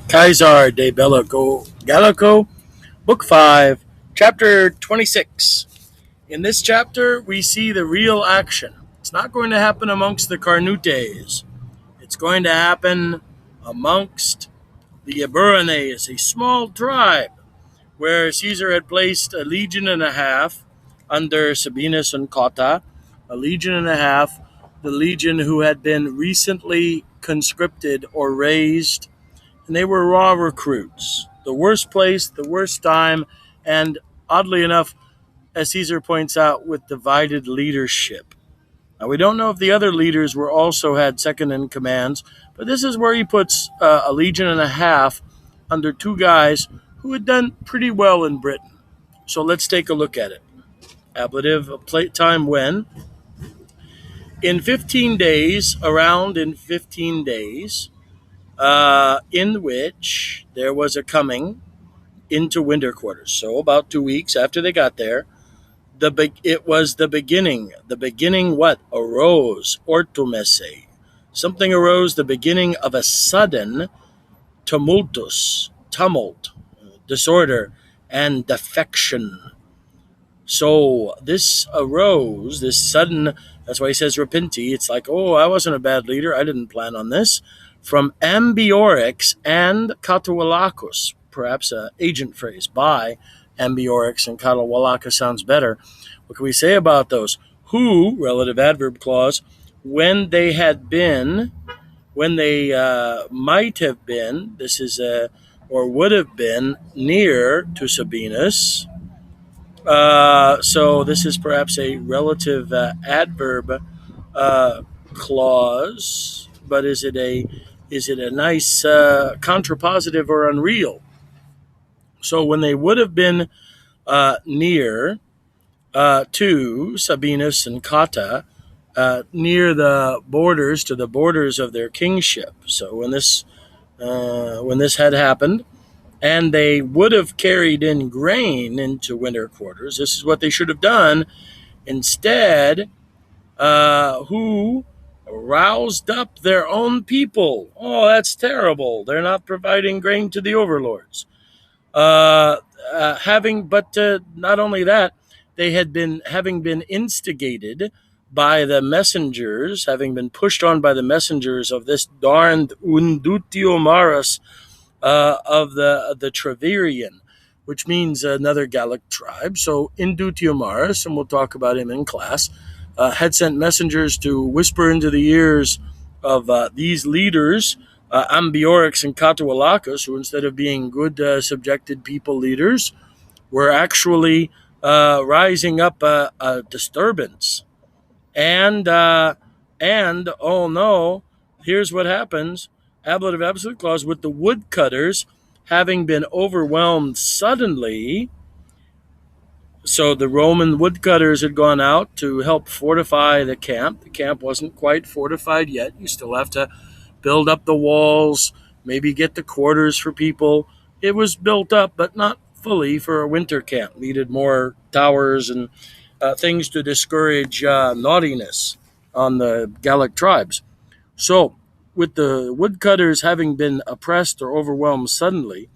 Kaiser de Bellico Gallico, Book 5, Chapter 26. In this chapter, we see the real action. It's not going to happen amongst the Carnutes. It's going to happen amongst the Eburones, a small tribe where Caesar had placed a legion and a half under Sabinus and Cotta, a legion and a half, the legion who had been recently conscripted or raised, and they were raw recruits. The worst place, the worst time, and oddly enough, as Caesar points out, with divided leadership. Now, we don't know if the other leaders were also had second in commands, but this is where he puts a legion and a half under two guys who had done pretty well in Britain. So let's take a look at it. Ablative, a time when, in 15 days, around in 15 days, in which there was a coming into winter quarters. So about 2 weeks after they got there, it was the beginning. The beginning what? Arose, ortumese. Something arose, the beginning of a sudden tumult, disorder, and defection. So this arose, this sudden, that's why he says repenti. It's like, oh, I wasn't a bad leader. I didn't plan on this. From Ambiorix and Catawalacus, perhaps an agent phrase, by Ambiorix and Catawalacus sounds better. What can we say about those? Who, relative adverb clause, when they had been, when they might have been, this is or would have been near to Sabinus. So this is perhaps a relative adverb clause, but is it a nice contrapositive or unreal? So when they would have been near to Sabinus and Cotta, near the borders, to the borders of their kingship. So when this had happened, and they would have carried in grain into winter quarters. This is what they should have done. Instead, who roused up their own people? Oh, that's terrible. They're not providing grain to the overlords. Not only that, they had been having been instigated by the messengers, having been pushed on by the messengers of this darned Undutio Maras, of the Trevirian, which means another Gallic tribe. So Indutiomarus, and we'll talk about him in class, had sent messengers to whisper into the ears of these leaders, Ambiorix and Catawalacus, who instead of being good subjected people leaders, were actually rising up a disturbance. And oh no, here's what happens. Ablative absolute clause, with the woodcutters having been overwhelmed suddenly. So the Roman woodcutters had gone out to help fortify the camp. The camp wasn't quite fortified yet. You still have to build up the walls, maybe get the quarters for people. It was built up, but not fully for a winter camp. Needed more towers and things to discourage naughtiness on the Gallic tribes. So, with the woodcutters having been oppressed or overwhelmed suddenly,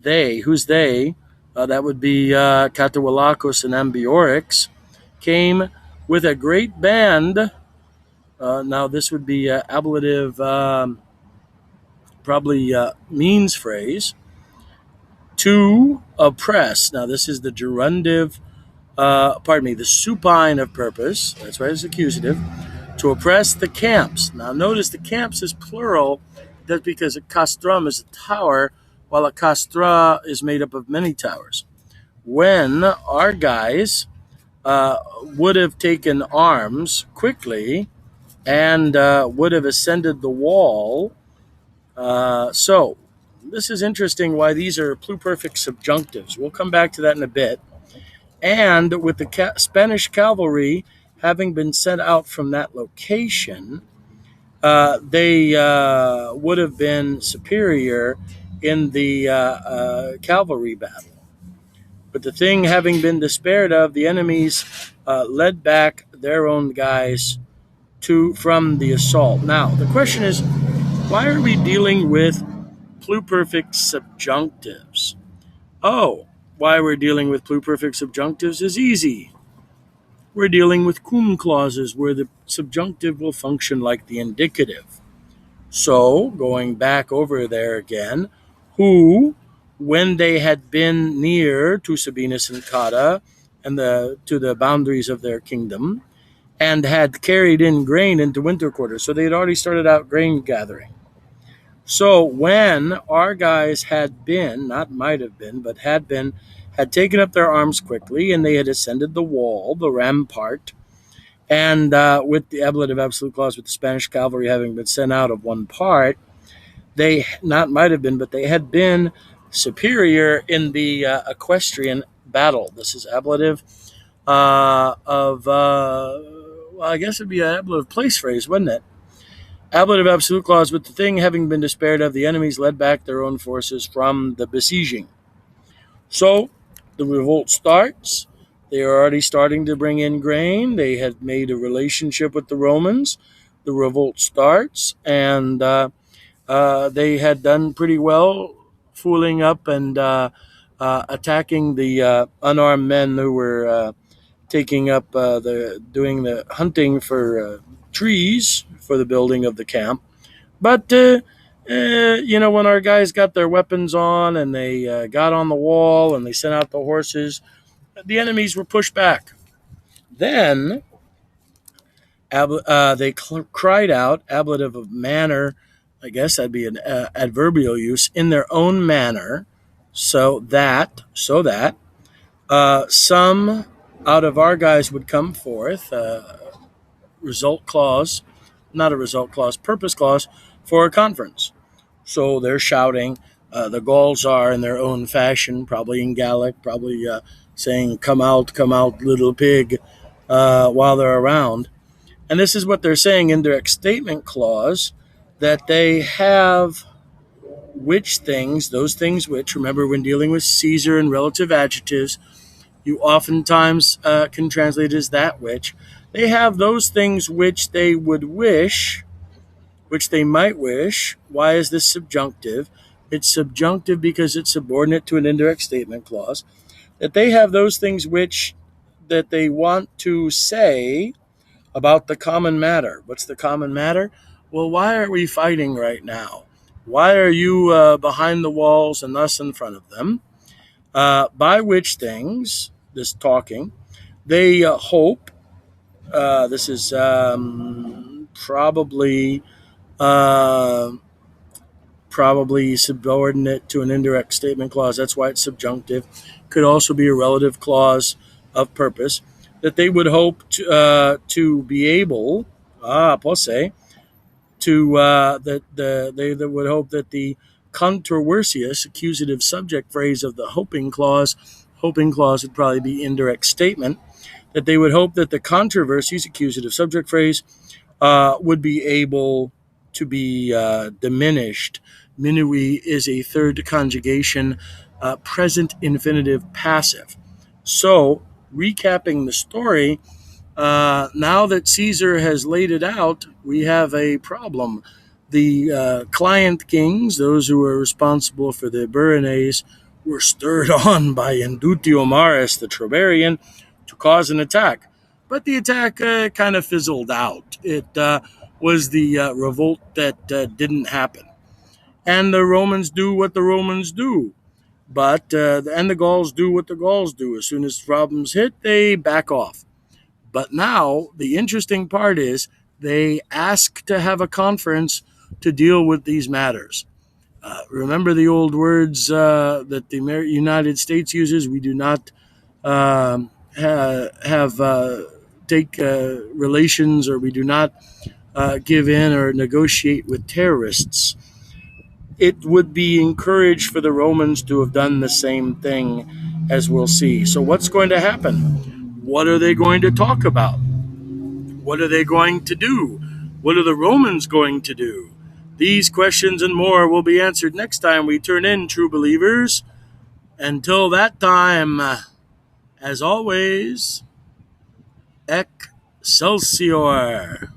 who's they? That would be Catawalacus and Ambiorix, came with a great band. Now, this would be ablative, probably means phrase, to oppress. Now, this is the gerundive, the supine of purpose. That's right, it's accusative. To oppress the camps. Now, notice the camps is plural. That's because a castrum is a tower, while a castra is made up of many towers. When our guys would have taken arms quickly and would have ascended the wall. So, this is interesting why these are pluperfect subjunctives. We'll come back to that in a bit. And with the Spanish cavalry having been sent out from that location, they would have been superior in the cavalry battle. But the thing having been despaired of, the enemies led back their own guys from the assault. Now, the question is, why are we dealing with pluperfect subjunctives. Oh, why we're dealing with pluperfect subjunctives is easy. We're dealing with cum clauses where the subjunctive will function like the indicative. So, going back over there again, who, when they had been near to Sabinus and Cotta and to the boundaries of their kingdom, and had carried in grain into winter quarters. So they had already started out grain gathering. So when our guys had been, not might have been, but had been, had taken up their arms quickly, and they had ascended the wall, the rampart, and with the ablative absolute clause, with the Spanish cavalry having been sent out of one part, they not might have been, but they had been superior in the equestrian battle. This is ablative well, I guess it'd be an ablative place phrase, wouldn't it? Ablative absolute clause, with the thing having been despaired of, the enemies led back their own forces from the besieging. So the revolt starts. They are already starting to bring in grain. They had made a relationship with the Romans. The revolt starts, and they had done pretty well fooling up and attacking the unarmed men who were taking up doing the hunting for trees for the building of the camp. But when our guys got their weapons on and they got on the wall and they sent out the horses, the enemies were pushed back. Then they cried out, ablative of manner. I guess that'd be an adverbial use, in their own manner, so that some out of our guys would come forth. Result clause, not a result clause, purpose clause for a conference. So they're shouting. The Gauls are in their own fashion, probably in Gallic, probably saying, come out, little pig, while they're around. And this is what they're saying in their statement clause, that they have which things, those things which, remember when dealing with Caesar and relative adjectives, you oftentimes can translate as that which. They have those things which they would wish, which they might wish. Why is this subjunctive? It's subjunctive because it's subordinate to an indirect statement clause. That they have those things which that they want to say about the common matter. What's the common matter? Well, why are we fighting right now? Why are you behind the walls and us in front of them? By which things, this talking, they hope, this is probably subordinate to an indirect statement clause. That's why it's subjunctive. Could also be a relative clause of purpose. That they would hope to be able, posse, to they would hope that the controversious accusative subject phrase of the hoping clause would probably be indirect statement, that they would hope that the controversies accusative subject phrase would be able to be diminished. Minui is a third conjugation, present infinitive passive. So, recapping the story, now that Caesar has laid it out, we have a problem. The client kings, those who were responsible for the Berenices, were stirred on by Indutio Maris, the Triberian, to cause an attack. But the attack kind of fizzled out. It was the revolt that didn't happen. And the Romans do what the Romans do. And the Gauls do what the Gauls do. As soon as problems hit, they back off. But now, the interesting part is they ask to have a conference to deal with these matters. Remember the old words that the United States uses? We do not take relations, or we do not give in or negotiate with terrorists. It would be encouraged for the Romans to have done the same thing, as we'll see. So what's going to happen? What are they going to talk about? What are they going to do? What are the Romans going to do? These questions and more will be answered next time we turn in, true believers. Until that time, as always, Excelsior!